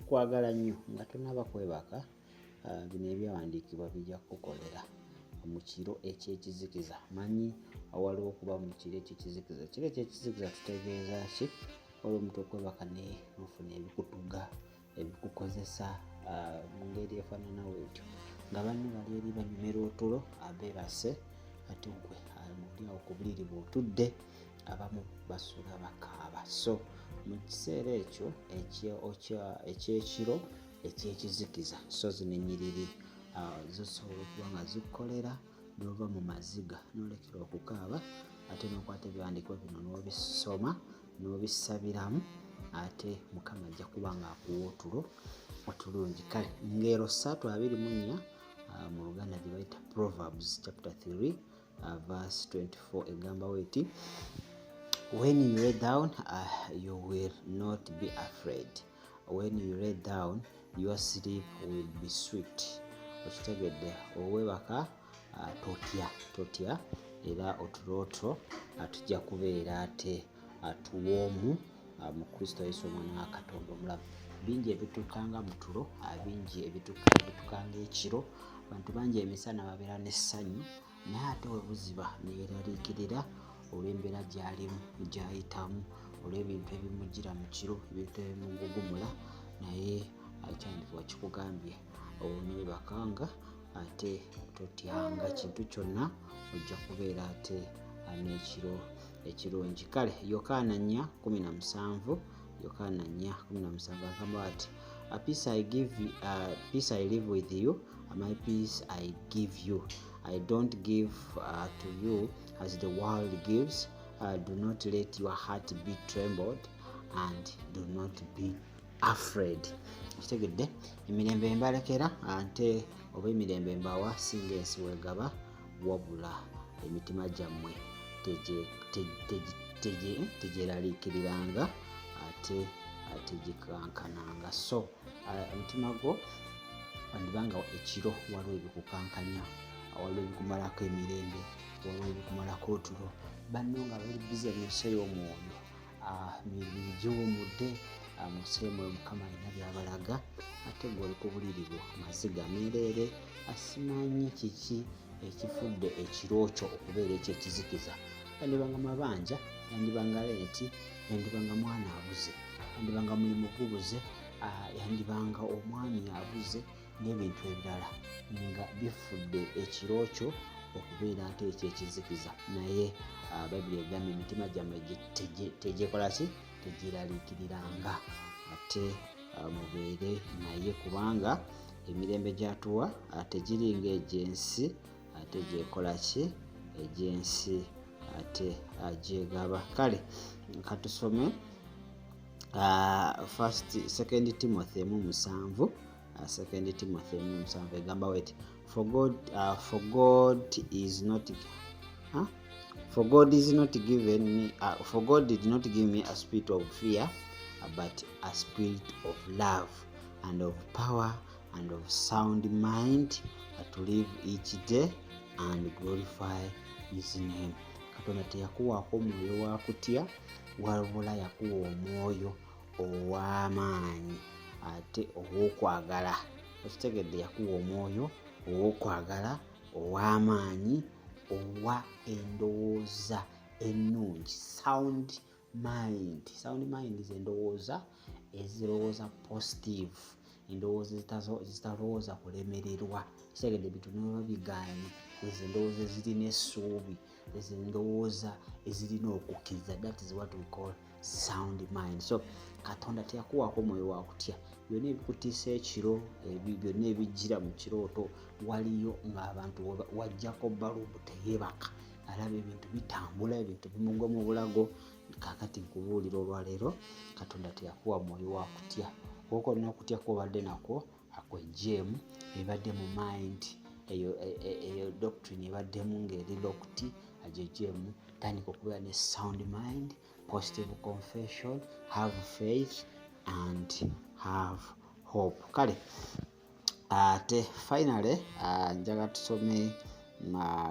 tukwagala nnyo nga tonaba kwebaka. Bino ebyawandiikibwa bijja kukolera mu kiro ekyekizikiza. Manyi awaliwo okuba mu kiro ekyekizikiza. Ekiro ekyekizikiza tutegeeza ki? Waliwo omuntu okwebaka ne mufuna ebikutuga, ebikukozesa mu ngeri efaanana bwetyo, nga banne bali eri banyumira otulo abeebase, ate gwe oli awo ku buliri bw'otudde, abamu basula bakaaba. So mu kiseera ekyo ekyekiro ekyekizikiza, so zino ennyiriri zisobola okuba nga zikukolera n'ova mu maziga n'olekera okukaaba, ate n'okwata ebiwandiiko bino n'obisoma n'obisabiramu, ate Mukama ajja kuba ng'akuwa otulo otulungi. Kale ngero 3:24 mu Luganda gye bayita Proverbs chapter 3 verse 24 egamba eti, when you lay down you will not be afraid, when you lay down your sleep will be sweet. Okitegedde, owebaka totya era otulootwo tujja kubeera ate tuwoomu mu Kristo Yesu omwana wa Katonda omulamu. Bingi ebitukanga mu tulo, bingi ebitukanga ekiro. Abantu bangi emisana babeera n'essanyu, naye ate we buziba ne yeeraliikirira olw'embeera gy'ayitamu, olw'ebintu ebimujjira mu kiro, ebintu ebimugugumula. Naye ekyandikibwa kikugambye oneebakanga ate totyanga kintu kyonna, ojja kubeera ate n'ekiro ekirungi. Kale Yokaana 4:17 agamba ati, peace I live with you, my peace I give you. I don't give to you as the world gives. Do not let your heart be trembled and do not be afraid. Kitegedde, emirembe mbalekera ate oba emirembe mbawa, singa ensi wegaba, wabula emitima gyammwe tegyeraliikiriranga ate tegikankananga. So omutima gwo wandibanga ekiro waliwo ebikukankanya, waliwo ebikumalako emirembe, waliwo ebikumalako otulo, banno nga bali bize mu nsi ey'omwoyo, emirimu giwumudde mu nsi ey'omwoyo. Mukama alina by'abalaga, ate ng'oli ku buliri bwo maziga meereere, asimanyi kiki ekifudde ekiro kyo okubeera ekyekizikiza. Yandibanga mabanja, yandibanga leeti, yandibanga mwana abuze, yandibanga mulimu gubuze, yandibanga omwami abuze n'ebintu ebirala, nga bifudde ekiro kyo okubeera ate ekyekizikiza. Naye Bayibuli egamba emitima gyammwe tegyekola ki? Tegyeraliikiriranga. Ate mubeere naye, kubanga emirembe gy'atuwa tegiringa egy'ensi, ate gyekola ki? Egy'ensi ate gyegaba. Kale katusome 2 Timothy 7:7 egamba eti, for God did not give me a spirit of fear, but a spirit of love and of power and of sound mind, to live each day and glorify his name. Katonda teyakuwaako omwoyo wa kutya, wabula yakuwa omwoyo ow'amaanyi ate ow'okwagala. Okitegedde, yakuwa omwoyo ow'okwagala, ow'amaanyi, owa endowooza ennungi, sound mind. Sound mind endowooza ezirowooza positive, endowooza ezitalowooza kulemererwa. Kitegedde, ebintu n'oba bigaanye, ezo endowooza ezirina essuubi, ezo endowooza ezirina okukkiriza. That is what we call sound mind. So Katonda teyakuwaako omwoyo wa kutya. Byonna ebikutiisa ekiro, byonna ebijjira mu kirooto, waliyo ng'abantu wajjako bbalubu teyeebaka, alaba ebintu bitambula, ebintu bimugwa mu bulago. Kaakati nkubuulira olwaleero, Katonda teyakuwa mwoyo wa kutya. Okwo n'okutya kw'obadde nakwo akwejjeemu, ebadde mu mind, eyo doctrine ebaddemu ng'eri locked, agyeggyeemu. Tandika okubeera ne sound mind, positive confession, have faith and have hope. Kale ate finally njaga tusome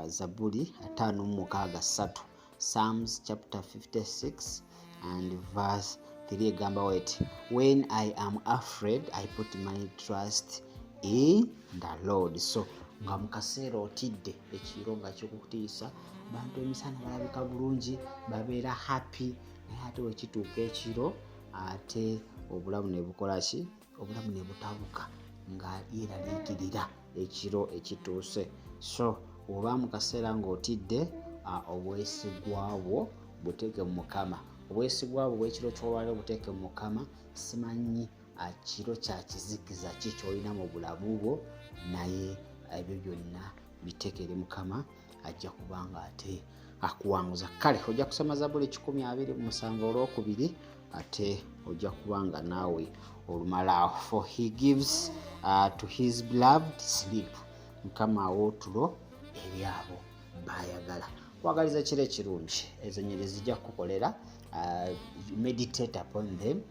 Zaburi 5:3, Psalms chapter 56 and verse 3 egamba wet, when I am afraid I put my trust in the Lord. So nga mu kaseera otidde ekiro nga kikutiisa, bantu emisana balabika bulungi, babeera happy, naye ate wekituuka ekiro ate obulamu ne bukola ki? Obulamu ne butabuka nga yeeraliikirira ekiro ekituuse. So oba mu kaseera ng'otidde, obwesigwa bwo buteeke mu Mukama. Obwesigwa bwo bw'ekiro ky'olwaleero buteeke mu Mukama. Simanyi kiro kya kizikiza ki ky'olina mu bulamu bwo, naye ebyo byonna biteeke eri Mukama, ajja kubanga ate akuwanguza. Kale ojja kusoma Zabbuli 127 olwokubiri, ate ojja kubanga naawe olumalaawo. For he gives to his beloved sleep. Mukama awa otulo eri abo baayagala. Kwagaliza kiro ekirungi, ezo nnyiri zijja kukukolera. Meditate upon them.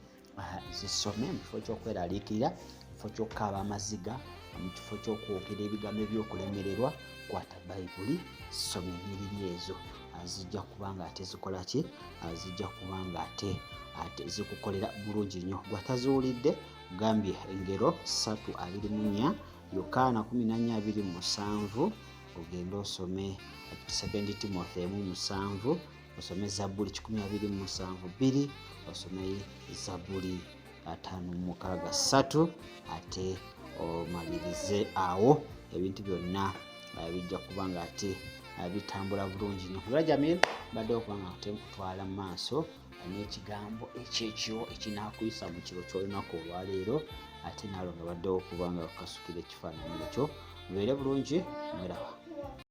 Zisome mu kifo ky'okweraliikirira, mu kifo ky'okukaaba amaziga, mu kifo ky'okwogera ebigambo by'okulemererwa. Kwata Bayibuli, soma ennyiriri ezo. Zijja kubanga ate zikola ki? Zijja kubanga ate zikukolera bulungi nnyo. Gwataziwulidde gambye engero 3:24, Yokaana 14:27, ogende osome 2 Timotheo 1:7, osome Zabbuli 127:2, osome Zabbuli 5:3, ate omalirize awo. Ebintu byonna bijja kubanga ate bitambula bulungi nnyo. Rajamil badde okubanga ate nkutwala mu maaso n'ekigambo ekyekiro ekinaakuyisa mu kiro ky'olunaku olwaleero, ate naalwo nga badde okubanga bakasukira ekifaananyi ekyo. Mubeere bulungi, mweraba.